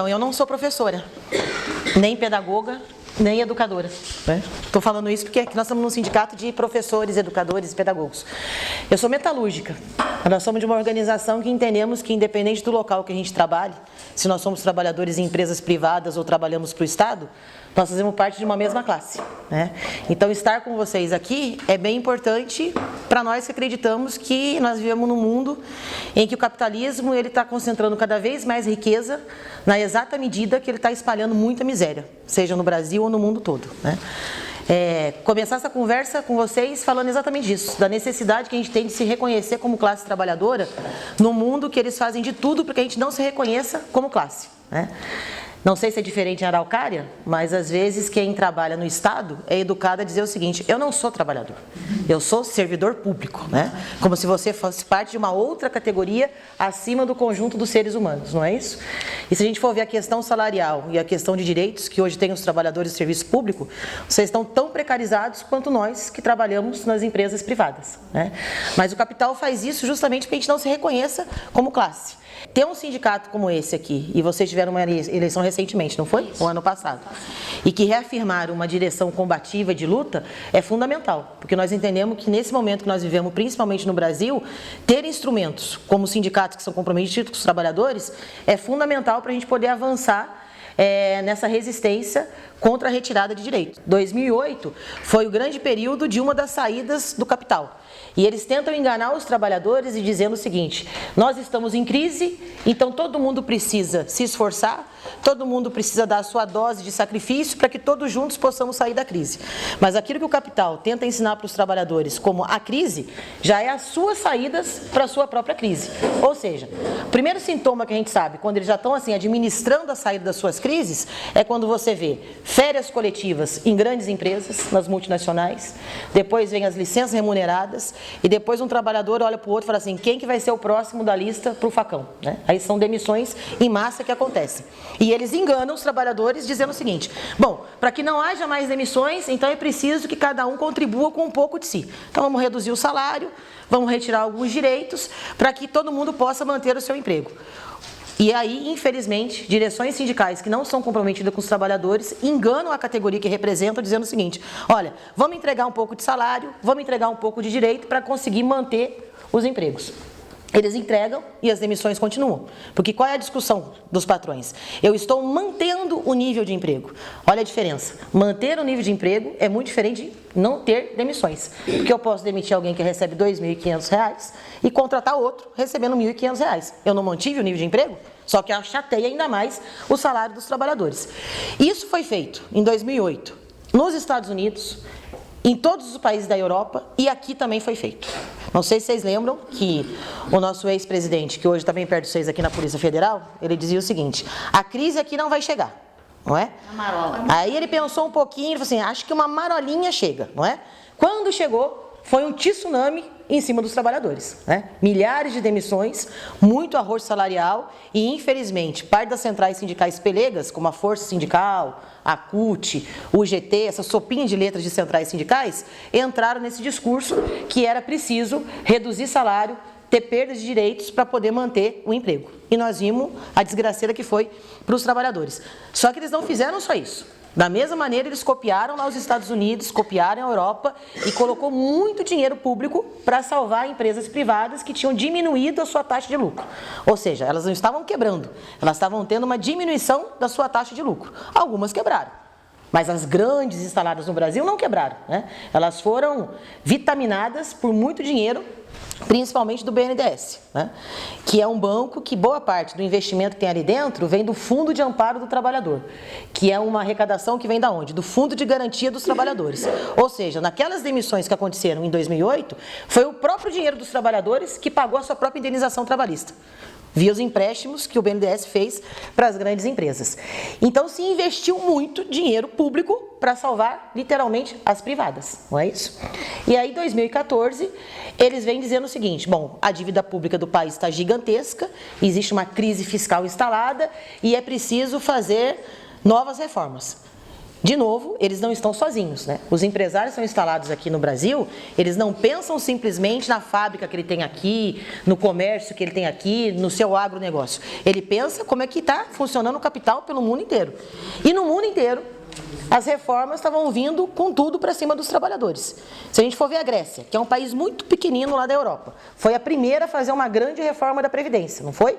Então, eu não sou professora, nem pedagoga, nem educadora. Estou falando isso porque nós estamos num sindicato de professores, educadores e pedagogos. Eu sou metalúrgica. Nós somos de uma organização que entendemos que, independente do local que a gente trabalhe, se nós somos trabalhadores em empresas privadas ou trabalhamos para o Estado, nós fazemos parte de uma mesma classe. Então, estar com vocês aqui é bem importante para nós que acreditamos que nós vivemos num mundo em que o capitalismo está concentrando cada vez mais riqueza na exata medida que ele está espalhando muita miséria, seja no Brasil ou no mundo todo. Começar essa conversa com vocês falando exatamente disso, da necessidade que a gente tem de se reconhecer como classe trabalhadora no mundo que eles fazem de tudo para que a gente não se reconheça como classe. Não sei se é diferente em Araucária, mas às vezes quem trabalha no Estado é educado a dizer o seguinte: eu não sou trabalhador, eu sou servidor público, como se você fosse parte de uma outra categoria acima do conjunto dos seres humanos, não é isso? E se a gente for ver a questão salarial e a questão de direitos que hoje tem os trabalhadores do serviço público, vocês estão tão precarizados quanto nós que trabalhamos nas empresas privadas. Mas o capital faz isso justamente para que a gente não se reconheça como classe. Ter um sindicato como esse aqui, e vocês tiveram uma eleição recentemente, não foi? O ano passado. E que reafirmaram uma direção combativa de luta é fundamental, porque nós entendemos que nesse momento que nós vivemos, principalmente no Brasil, ter instrumentos como os sindicatos que são comprometidos com os trabalhadores é fundamental para a gente poder avançar nessa resistência contra a retirada de direitos. 2008 foi o grande período de uma das saídas do capital. E eles tentam enganar os trabalhadores e dizendo o seguinte: nós estamos em crise, então todo mundo precisa se esforçar, todo mundo precisa dar a sua dose de sacrifício para que todos juntos possamos sair da crise. Mas aquilo que o capital tenta ensinar para os trabalhadores como a crise, já é as suas saídas para a sua própria crise. Ou seja, o primeiro sintoma que a gente sabe, quando eles já estão assim administrando a saída das suas crises, é quando você vê férias coletivas em grandes empresas, nas multinacionais, depois vem as licenças remuneradas, e depois um trabalhador olha para o outro e fala assim: quem que vai ser o próximo da lista para o facão? Aí são demissões em massa que acontecem. E eles enganam os trabalhadores dizendo o seguinte: bom, para que não haja mais demissões, então é preciso que cada um contribua com um pouco de si. Então vamos reduzir o salário, vamos retirar alguns direitos para que todo mundo possa manter o seu emprego. E aí, infelizmente, direções sindicais que não são comprometidas com os trabalhadores enganam a categoria que representam, dizendo o seguinte: olha, vamos entregar um pouco de salário, vamos entregar um pouco de direito para conseguir manter os empregos. Eles entregam e as demissões continuam. Porque qual é a discussão dos patrões? Eu estou mantendo o nível de emprego. Olha a diferença. Manter o nível de emprego é muito diferente de não ter demissões. Porque eu posso demitir alguém que recebe R$ 2.500 e contratar outro recebendo R$ 1.500. Eu não mantive o nível de emprego? Só que achatei ainda mais o salário dos trabalhadores. Isso foi feito em 2008 nos Estados Unidos, em todos os países da Europa, e aqui também foi feito. Não sei se vocês lembram que o nosso ex-presidente, que hoje está bem perto de vocês aqui na Polícia Federal, ele dizia o seguinte: a crise aqui não vai chegar, não é? A marola. Aí ele pensou um pouquinho e falou assim: acho que uma marolinha chega, não é? Quando chegou, foi um tsunami em cima dos trabalhadores. Milhares de demissões, muito arroz salarial e, infelizmente, parte das centrais sindicais pelegas, como a Força Sindical, a CUT, o UGT, essa sopinha de letras de centrais sindicais, entraram nesse discurso que era preciso reduzir salário, ter perda de direitos para poder manter o emprego. E nós vimos a desgraceira que foi para os trabalhadores. Só que eles não fizeram só isso. Da mesma maneira, eles copiaram lá os Estados Unidos, copiaram a Europa e colocou muito dinheiro público para salvar empresas privadas que tinham diminuído a sua taxa de lucro. Ou seja, elas não estavam quebrando, elas estavam tendo uma diminuição da sua taxa de lucro. Algumas quebraram, mas as grandes instaladas no Brasil não quebraram. Elas foram vitaminadas por muito dinheiro, principalmente do BNDES, que é um banco que boa parte do investimento que tem ali dentro vem do Fundo de Amparo do Trabalhador, que é uma arrecadação que vem da onde? Do Fundo de Garantia dos Trabalhadores. Ou seja, naquelas demissões que aconteceram em 2008, foi o próprio dinheiro dos trabalhadores que pagou a sua própria indenização trabalhista, via os empréstimos que o BNDES fez para as grandes empresas. Então se investiu muito dinheiro público para salvar literalmente as privadas, não é isso? E aí em 2014 eles vêm dizendo o seguinte: bom, a dívida pública do país está gigantesca, existe uma crise fiscal instalada e é preciso fazer novas reformas. De novo, eles não estão sozinhos, né? Os empresários são instalados aqui no Brasil, eles não pensam simplesmente na fábrica que ele tem aqui, no comércio que ele tem aqui, no seu agronegócio. Ele pensa como é que está funcionando o capital pelo mundo inteiro. E no mundo inteiro, as reformas estavam vindo com tudo para cima dos trabalhadores. Se a gente for ver a Grécia, que é um país muito pequenino lá da Europa, foi a primeira a fazer uma grande reforma da Previdência, não foi?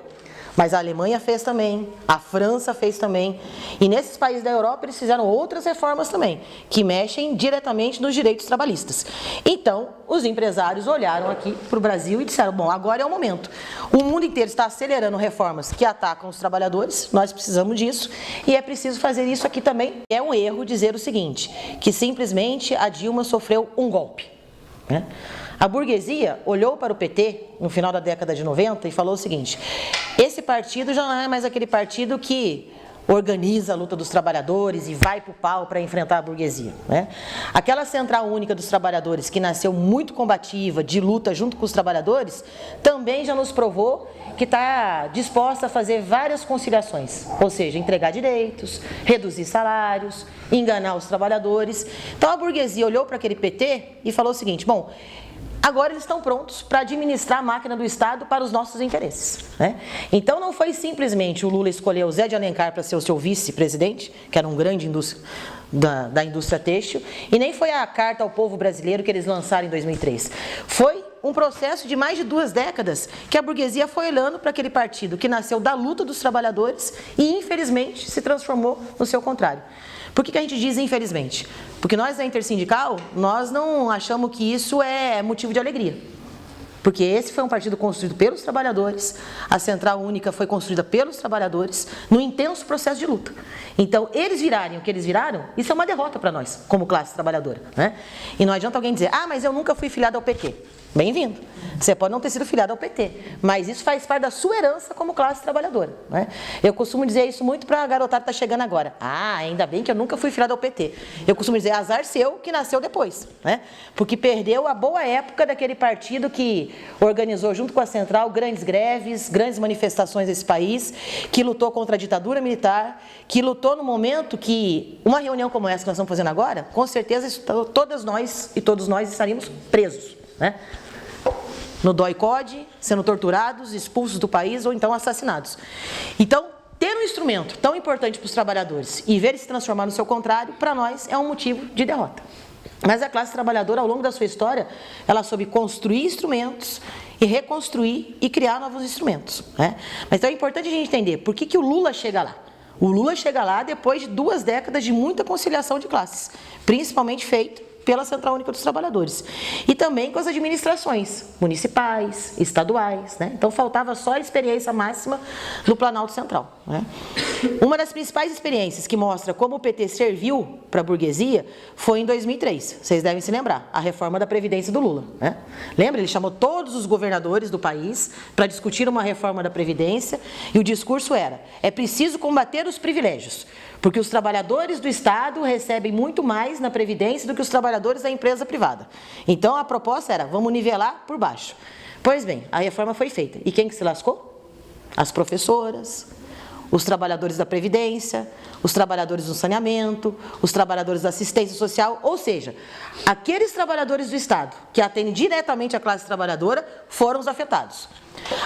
Mas a Alemanha fez também, a França fez também, e nesses países da Europa eles fizeram outras reformas também, que mexem diretamente nos direitos trabalhistas. Então, os empresários olharam aqui para o Brasil e disseram, bom, agora é o momento. O mundo inteiro está acelerando reformas que atacam os trabalhadores, nós precisamos disso, e é preciso fazer isso aqui também. É um erro dizer o seguinte, que simplesmente a Dilma sofreu um golpe, né? A burguesia olhou para o PT no final da década de 90 e falou o seguinte, esse partido já não é mais aquele partido que organiza a luta dos trabalhadores e vai para o pau para enfrentar a burguesia, né? Aquela central única dos trabalhadores que nasceu muito combativa, de luta junto com os trabalhadores, também já nos provou que está disposta a fazer várias conciliações, ou seja, entregar direitos, reduzir salários, enganar os trabalhadores. Então a burguesia olhou para aquele PT e falou o seguinte, bom, agora eles estão prontos para administrar a máquina do Estado para os nossos interesses, né? Então não foi simplesmente o Lula escolher o Zé de Alencar para ser o seu vice-presidente, que era um grande da indústria têxtil, e nem foi a Carta ao Povo Brasileiro que eles lançaram em 2003. Foi um processo de mais de 2 décadas que a burguesia foi olhando para aquele partido que nasceu da luta dos trabalhadores e, infelizmente, se transformou no seu contrário. Por que a gente diz infelizmente? Porque nós da Intersindical, nós não achamos que isso é motivo de alegria. Porque esse foi um partido construído pelos trabalhadores, a Central Única foi construída pelos trabalhadores, no intenso processo de luta. Então, eles virarem o que eles viraram, isso é uma derrota para nós, como classe trabalhadora, né? E não adianta alguém dizer, ah, mas eu nunca fui filiado ao PT. Bem-vindo. Você pode não ter sido filiado ao PT, mas isso faz parte da sua herança como classe trabalhadora, né? Eu costumo dizer isso muito para a garotada que está chegando agora. Ah, ainda bem que eu nunca fui filiado ao PT. Eu costumo dizer, azar seu que nasceu depois, né? Porque perdeu a boa época daquele partido que organizou junto com a Central grandes greves, grandes manifestações nesse país, que lutou contra a ditadura militar, que lutou no momento que uma reunião como essa que nós estamos fazendo agora, com certeza todas nós e todos nós estaríamos presos, né? No DOI-CODE, sendo torturados, expulsos do país ou então assassinados. Então, ter um instrumento tão importante para os trabalhadores e ver ele se transformar no seu contrário, para nós é um motivo de derrota. Mas a classe trabalhadora, ao longo da sua história, ela soube construir instrumentos e reconstruir e criar novos instrumentos, né? Mas então é importante a gente entender por que o Lula chega lá. O Lula chega lá depois de 2 décadas de muita conciliação de classes, principalmente feito pela Central Única dos Trabalhadores. E também com as administrações municipais, estaduais, né? Então faltava só a experiência máxima no Planalto Central, né? Uma das principais experiências que mostra como o PT serviu para a burguesia foi em 2003. Vocês devem se lembrar, a reforma da Previdência do Lula, né? Lembra? Ele chamou todos os governadores do país para discutir uma reforma da Previdência e o discurso era, é preciso combater os privilégios, porque os trabalhadores do Estado recebem muito mais na Previdência do que os trabalhadores da empresa privada. Então, a proposta era, vamos nivelar por baixo. Pois bem, a reforma foi feita. E quem que se lascou? As professoras, os trabalhadores da Previdência, os trabalhadores do saneamento, os trabalhadores da assistência social, ou seja, aqueles trabalhadores do Estado que atendem diretamente a classe trabalhadora foram os afetados.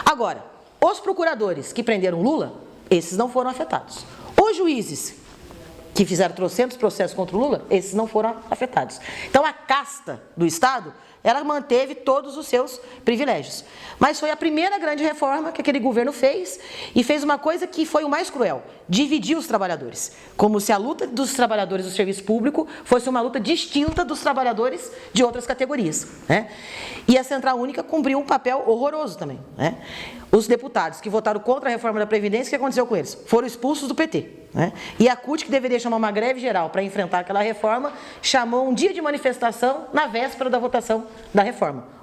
Agora, os procuradores que prenderam Lula, esses não foram afetados. Os juízes que fizeram trocentos processos contra o Lula, esses não foram afetados. Então, a casta do Estado, ela manteve todos os seus privilégios. Mas foi a primeira grande reforma que aquele governo fez, e fez uma coisa que foi o mais cruel, dividir os trabalhadores. Como se a luta dos trabalhadores do serviço público fosse uma luta distinta dos trabalhadores de outras categorias, né? E a Central Única cumpriu um papel horroroso também, né? Os deputados que votaram contra a reforma da Previdência, o que aconteceu com eles? Foram expulsos do PT, né? E a CUT, que deveria chamar uma greve geral para enfrentar aquela reforma, chamou um dia de manifestação na véspera da votação da reforma.